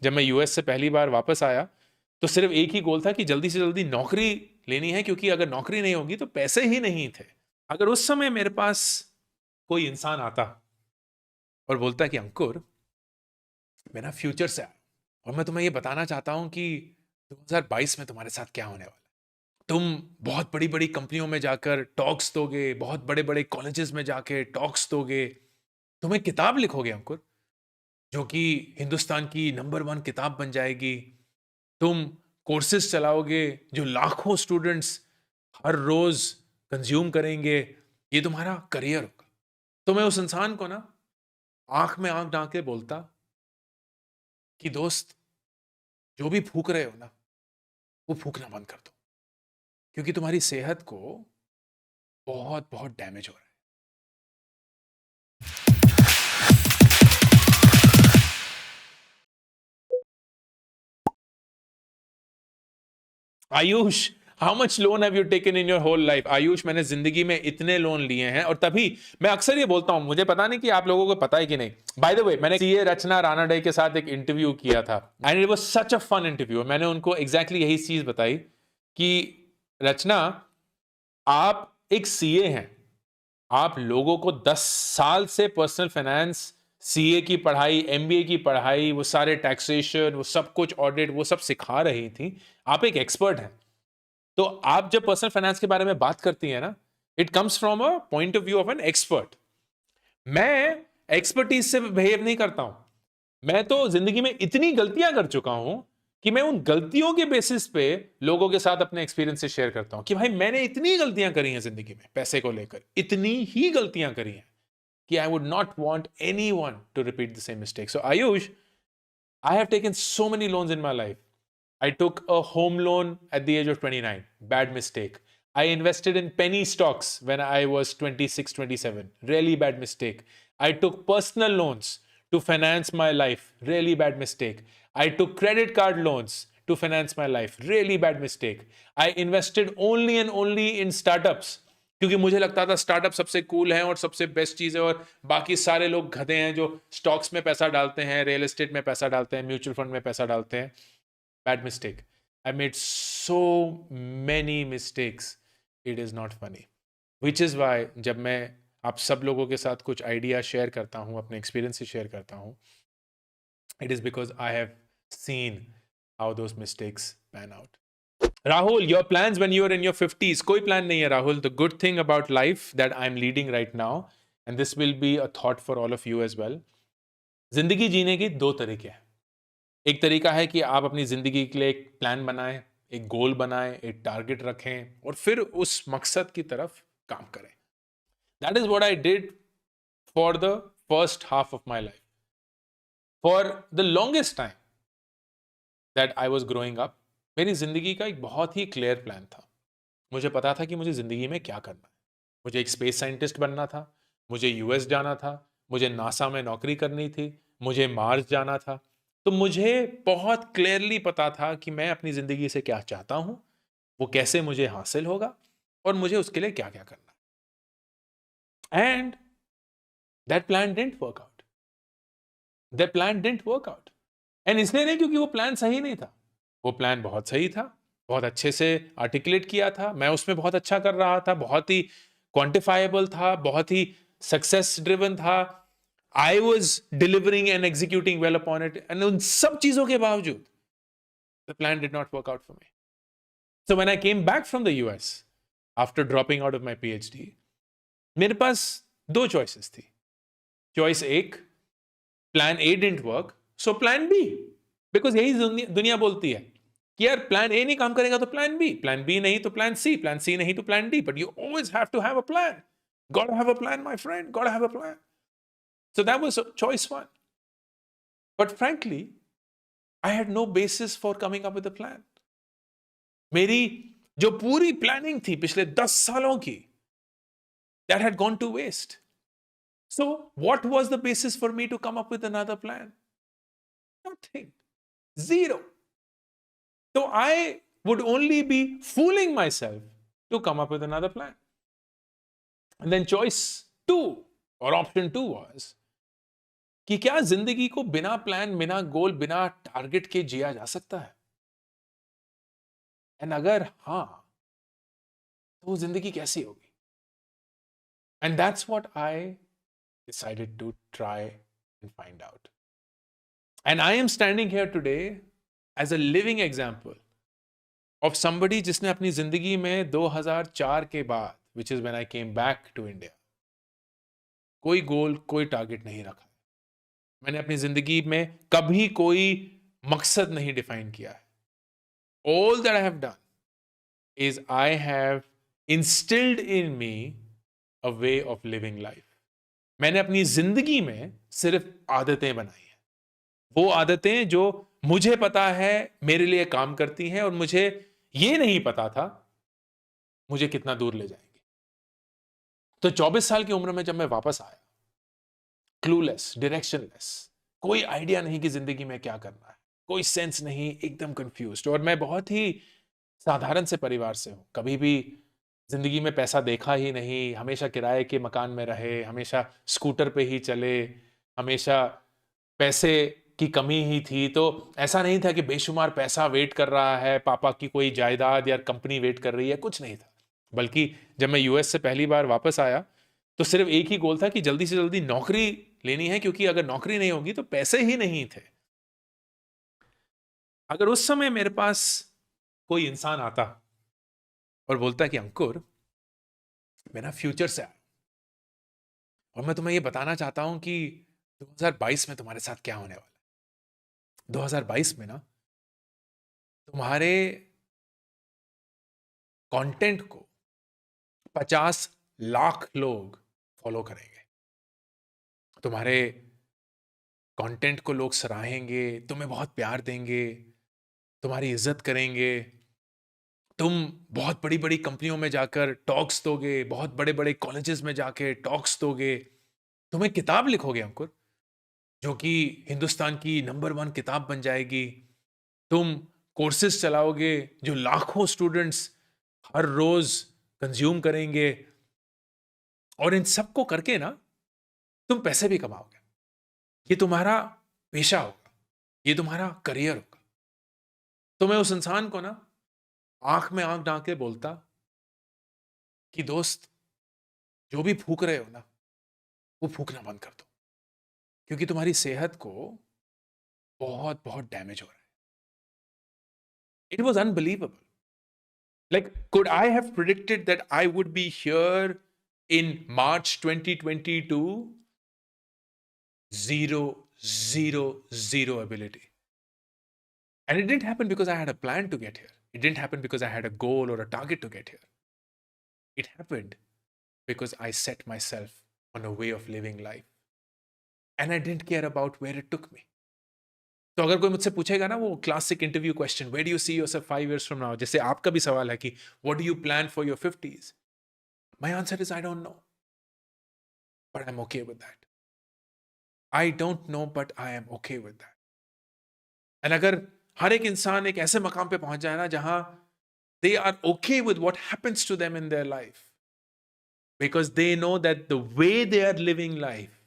जब मैं यूएस से पहली बार वापस आया तो सिर्फ एक ही गोल था कि जल्दी से जल्दी नौकरी लेनी है, क्योंकि अगर नौकरी नहीं होगी तो पैसे ही नहीं थे। अगर उस समय मेरे पास कोई इंसान आता और बोलता कि अंकुर, मेरा फ्यूचर से और मैं तुम्हें ये बताना चाहता हूं कि 2022 में तुम्हारे साथ क्या होने वाला है। तुम बहुत बड़ी बड़ी कंपनियों में जाकर टॉक्स दोगे, बहुत बड़े बड़े कॉलेजेस में जाके टॉक्स दोगे, तुम एक किताब लिखोगे अंकुर, जो कि हिंदुस्तान की नंबर 1 किताब बन जाएगी। तुम कोर्सेज चलाओगे जो लाखों स्टूडेंट्स हर रोज कंज्यूम करेंगे। ये तुम्हारा करियर होगा। तो मैं उस इंसान को ना आंख में आंख डाल के बोलता कि दोस्त, जो भी फूक रहे हो ना, वो फूकना बंद कर दो, क्योंकि तुम्हारी सेहत को बहुत बहुत डैमेज हो रहा है। Ayush, how much loan have you taken in your whole life? Ayush, मैंने जिंदगी में इतने लोन लिए हैं, और तभी मैं अक्सर ये बोलता हूं, मुझे पता नहीं कि आप लोगों को पता है कि नहीं। बाय द वे, मैंने सीए रचना रानाडे के साथ एक इंटरव्यू किया था and it was such a fun interview. मैंने उनको एग्जैक्टली यही चीज बताई कि रचना, आप एक सीए हैं, आप लोगों को 10 साल से पर्सनल फाइनेंस, सीए की पढ़ाई, एमबीए की पढ़ाई, वो सारे टैक्सेशन, वो सब कुछ ऑडिट, वो सब सिखा रही थी। आप एक एक्सपर्ट हैं। तो आप जब पर्सनल फाइनेंस के बारे में बात करती हैं ना, it comes from a point of view of an expert. मैं एक्सपर्टीज से बिहेव नहीं करता हूं। मैं तो जिंदगी में इतनी गलतियां कर चुका हूं कि मैं उन गलतियों के बेसिस पे लोगों के साथ अपने एक्सपीरियंस से शेयर करता हूं कि भाई मैंने इतनी गलतियां करी हैं जिंदगी में, पैसे को लेकर इतनी ही गलतियां करी हैं कि I would not want anyone to repeat the same mistake. So Ayush, I have taken so many loans in my life. I took a home loan at the age of 29. Bad mistake. I invested in penny stocks when I was 26, 27. Really bad mistake. I took personal loans to finance my life. Really bad mistake. I took credit card loans to finance my life. Really bad mistake. I invested only and only in startups, क्योंकि मुझे लगता था startup सबसे cool है और सबसे best चीज है, और बाकी सारे लोग गधे हैं जो स्टॉक्स में पैसा डालते हैं, रियल एस्टेट में पैसा डालते हैं, म्यूचुअल फंड में पैसा डालते हैं। Bad mistake. I made so many mistakes. It is not funny. Which is why जब मैं आप सब लोगों के साथ कुछ आइडिया शेयर करता हूँ, अपने एक्सपीरियंस से शेयर करता हूँ, it is because I have seen how those mistakes pan out. Rahul, your plans when you are in your 50s? कोई plan नहीं है Rahul. The good thing about life that I'm leading right now, and this will be a thought for all of you as well. जिंदगी जीने के दो तरीके हैं। एक तरीका है कि आप अपनी जिंदगी के लिए एक प्लान बनाएं, एक गोल बनाएं, एक टारगेट रखें और फिर उस मकसद की तरफ काम करें। That is what I did for the first half of my life. For the longest time that I was growing up, मेरी जिंदगी का एक बहुत ही क्लियर प्लान था। मुझे पता था कि मुझे जिंदगी में क्या करना है। मुझे एक स्पेस साइंटिस्ट बनना था, मुझे यूएस जाना था, मुझे नासा में नौकरी करनी थी, मुझे मार्स जाना था। तो मुझे बहुत क्लियरली पता था कि मैं अपनी जिंदगी से क्या चाहता हूं, वो कैसे मुझे हासिल होगा और मुझे उसके लिए क्या क्या करना है। And that plan didn't work out. That plan didn't work out. And इसलिए नहीं क्योंकि वो प्लान सही नहीं था। वो प्लान बहुत सही था, बहुत अच्छे से आर्टिकुलेट किया था, मैं उसमें बहुत अच्छा कर रहा था, बहुत ही क्वांटिफाइबल था, बहुत ही सक्सेस ड्रिवन था। I was delivering and executing well upon it, and उन सब चीजों के बावजूद the plan did not work out for me. So when I came back from the US after dropping out of my PhD, मेरे पास दो choices थी। Choice एक, plan A didn't work, so plan B. Because यही दुनिया बोलती है कि यार प्लान ए नहीं काम करेगा तो प्लान बी नहीं तो प्लान सी नहीं तो plan D, but you always have to have a plan. Got have a plan my friend, got have a plan. So that was choice one. But frankly I had no basis for coming up with a plan. मेरी जो पूरी planning थी पिछले 10 सालों की, that had gone to waste. So, what was the basis for me to come up with another plan? Nothing. Zero. So, I would only be fooling myself to come up with another plan. And then choice two or option two was कि क्या जिंदगी को बिना plan, बिना गोल, बिना target के जिया जा सकता है? एंड अगर हां, तो वो जिंदगी कैसी होगी? And that's what I decided to try and find out. And I am standing here today as a living example of somebody जिसने अपनी जिंदगी में 2004 के बाद, which is when I came back to India, कोई गोल, कोई target नहीं रखा. मैंने अपनी जिंदगी में कभी कोई मकसद नहीं डिफाइन किया है. All that I have done is I have instilled in me a way of living life. मैंने अपनी जिंदगी में सिर्फ आदतें बनाई हैं. वो आदतें जो मुझे पता है मेरे लिए काम करती हैं, और मुझे ये नहीं पता था मुझे कितना दूर ले जाएंगे. तो 24 साल की उम्र में जब मैं वापस आया, क्लूलेस, डायरेक्शनलेस, कोई आइडिया नहीं कि जिंदगी में क्या करना है, कोई सेंस नहीं, एकदम कंफ्यूज्ड. और मैं बहुत ही साधारण से परिवार से हूं, कभी भी जिंदगी में पैसा देखा ही नहीं, हमेशा किराए के मकान में रहे, हमेशा स्कूटर पे ही चले, हमेशा पैसे की कमी ही थी. तो ऐसा नहीं था कि बेशुमार पैसा वेट कर रहा है, पापा की कोई जायदाद या कंपनी वेट कर रही है, कुछ नहीं था. बल्कि जब मैं यूएस से पहली बार वापस आया तो सिर्फ एक ही गोल था कि जल्दी से जल्दी नौकरी लेनी है, क्योंकि अगर नौकरी नहीं होगी तो पैसे ही नहीं थे. अगर उस समय मेरे पास कोई इंसान आता और बोलता कि अंकुर, मेरा फ्यूचर से आया और मैं तुम्हें ये बताना चाहता हूं कि 2022 में तुम्हारे साथ क्या होने वाला है. 2022 में ना तुम्हारे कंटेंट को 50 लाख लोग फॉलो करेंगे, तुम्हारे कंटेंट को लोग सराहेंगे, तुम्हें बहुत प्यार देंगे, तुम्हारी इज्जत करेंगे, तुम बहुत बड़ी बड़ी कंपनियों में जाकर टॉक्स दोगे, बहुत बड़े बड़े कॉलेजेस में जाके टॉक्स दोगे, तुम्हें किताब लिखोगे अंकुर, जो कि हिंदुस्तान की नंबर 1 किताब बन जाएगी. तुम कोर्सेज चलाओगे जो लाखों स्टूडेंट्स हर रोज कंज्यूम करेंगे, और इन सबको करके ना तुम पैसे भी कमाओगे. ये तुम्हारा पेशा होगा, ये तुम्हारा करियर होगा. तो मैं उस इंसान को ना आंख में आंख डाल के बोलता कि दोस्त, जो भी फूक रहे हो ना, वो फूकना बंद कर दो, क्योंकि तुम्हारी सेहत को बहुत बहुत डैमेज हो रहा है. It was unbelievable. Like, could I have predicted that I would be here in March 2022? Zero, zero, zero ability. And it didn't happen because I had a plan to get here. It didn't happen because I had a goal or a target to get here. It happened because I set myself on a way of living life. And I didn't care about where it took me. तो अगर कोई मुझसे पूछेगा ना वो classic interview question, where do you see yourself 5 years from now, जैसे आपका भी सवाल है कि what do you plan for your 50s, my answer is I don't know, but I am okay with that. I don't know but I am okay with that. And अगर हर एक इंसान एक ऐसे मकाम पे पहुंच जाए ना जहां they are okay with what happens to them in their life, because they know that the way they are living life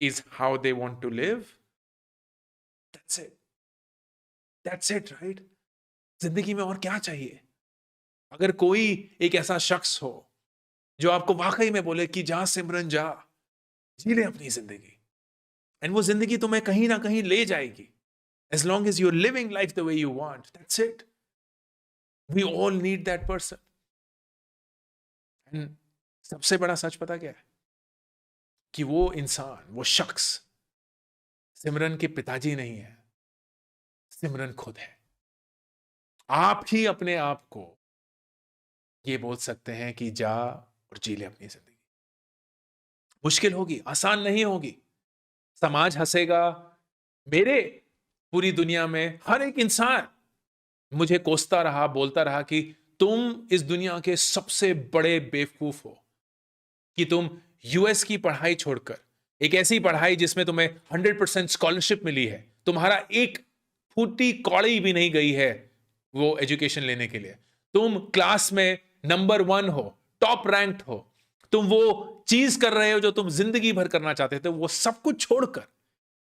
is how they want to live. That's it. That's it, right? जिंदगी में और क्या चाहिए? अगर कोई एक ऐसा शख्स हो जो आपको वाकई में बोले कि जा सिमरन जा, जी ले अपनी जिंदगी, एंड वो जिंदगी तुम्हें कहीं ना कहीं ले जाएगी, as long as you're living life the way you want. That's it. We all need that person. And सबसे बड़ा सच पता क्या है? कि वो इंसान, वो शख्स सिमरन के पिताजी नहीं है, सिमरन खुद है. आप ही अपने आप को ये बोल सकते हैं कि जा और जी ले अपनी जिंदगी. मुश्किल होगी, आसान नहीं होगी, समाज हंसेगा. मेरे पूरी दुनिया में हर एक इंसान मुझे कोसता रहा, बोलता रहा कि तुम इस दुनिया के सबसे बड़े बेवकूफ हो कि तुम यूएस की पढ़ाई छोड़कर, एक ऐसी पढ़ाई जिसमें तुम्हें 100% स्कॉलरशिप मिली है, तुम्हारा एक फूटी कौड़ी भी नहीं गई है वो एजुकेशन लेने के लिए, तुम क्लास में नंबर 1 हो, टॉप रैंक्ड हो, तुम वो चीज कर रहे हो जो तुम जिंदगी भर करना चाहते थे, वो सब कुछ छोड़कर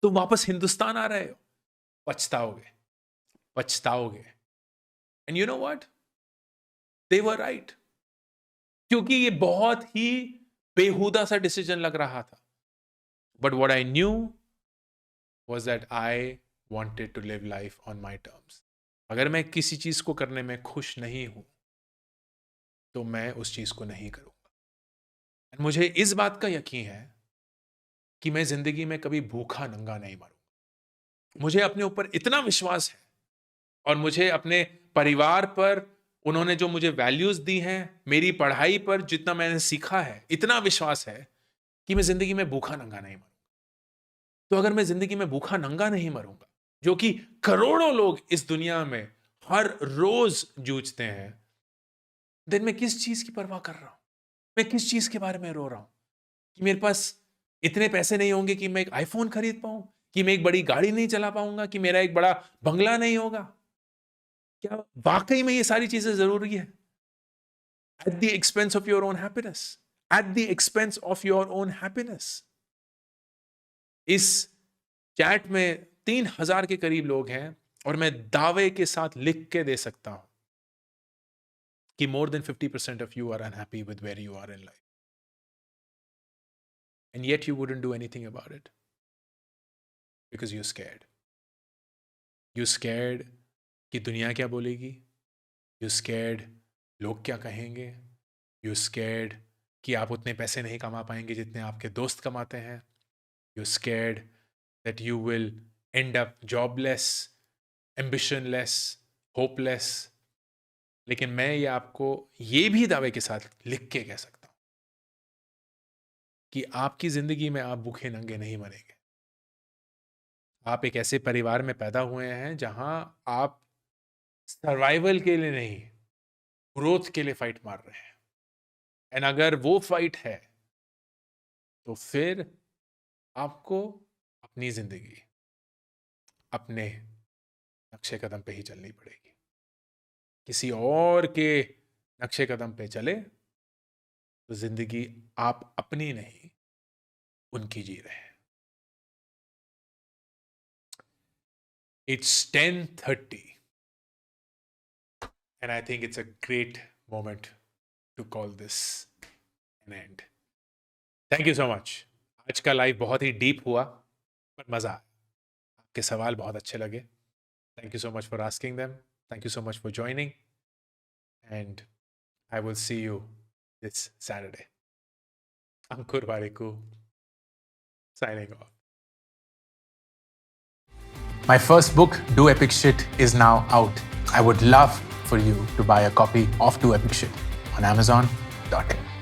तुम वापस हिंदुस्तान आ रहे हो, पछताओगे, पछताओगे। And you know what, they were right, क्योंकि ये बहुत ही बेहुदा सा डिसीजन लग रहा था। But what I knew was that I wanted to live life on my terms. अगर मैं किसी चीज को करने में खुश नहीं हूं तो मैं उस चीज को नहीं करूंगा। एंड मुझे इस बात का यकीन है कि मैं जिंदगी में कभी भूखा नंगा नहीं मरूंगा। मुझे अपने ऊपर इतना विश्वास है और मुझे अपने परिवार पर, उन्होंने जो मुझे वैल्यूज दी हैं, मेरी पढ़ाई पर जितना मैंने सीखा है, इतना विश्वास है कि मैं जिंदगी में भूखा नंगा नहीं मरूंगा। तो अगर मैं जिंदगी में भूखा नंगा नहीं मरूंगा, जो कि करोड़ों लोग इस दुनिया में हर रोज जूझते हैं, दिन मैं किस चीज की परवाह कर रहा हूं? मैं किस चीज के बारे में रो रहा हूं कि मेरे पास इतने पैसे नहीं होंगे कि मैं एक आईफोन खरीद पाऊं, कि मैं एक बड़ी गाड़ी नहीं चला पाऊंगा, कि मेरा एक बड़ा बंगला नहीं होगा? क्या वाकई में ये सारी चीजें जरूरी है? At the expense of your own happiness, at the expense of your own happiness. इस चैट में 3000 के करीब लोग हैं और मैं दावे के साथ लिख के दे सकता हूं कि more than 50% of you are unhappy with where you are in life. And yet you wouldn't do anything about it. Because you're scared. You're scared कि दुनिया क्या बोलेगी? You're scared लोग क्या कहेंगे? You're scared कि आप उतने पैसे नहीं कमा पाएंगे जितने आपके दोस्त कमाते हैं. You're scared that you will end up jobless, ambitionless, hopeless. लेकिन मैं ये आपको ये भी दावे के साथ लिख के कह सकता हूं कि आपकी जिंदगी में आप भूखे नंगे नहीं मरेंगे। आप एक ऐसे परिवार में पैदा हुए हैं जहां आप सर्वाइवल के लिए नहीं, ग्रोथ के लिए फाइट मार रहे हैं। एंड अगर वो फाइट है तो फिर आपको अपनी जिंदगी अपने नक्शे कदम पे ही चलनी पड़ेगी। किसी और के नक्शे कदम पे चले तो जिंदगी आप अपनी नहीं, उनकी जी रहे हैं। It's 10:30 and I think it's a great moment to call this an end. Thank you so much. आज का लाइव बहुत ही डीप हुआ पर मजा आया। आपके सवाल बहुत अच्छे लगे। Thank you so much for asking them. Thank you so much for joining. And I will see you this Saturday. Ankur Warikoo signing off. My first book, Do Epic Shit, is now out. I would love for you to buy a copy of Do Epic Shit on Amazon.in.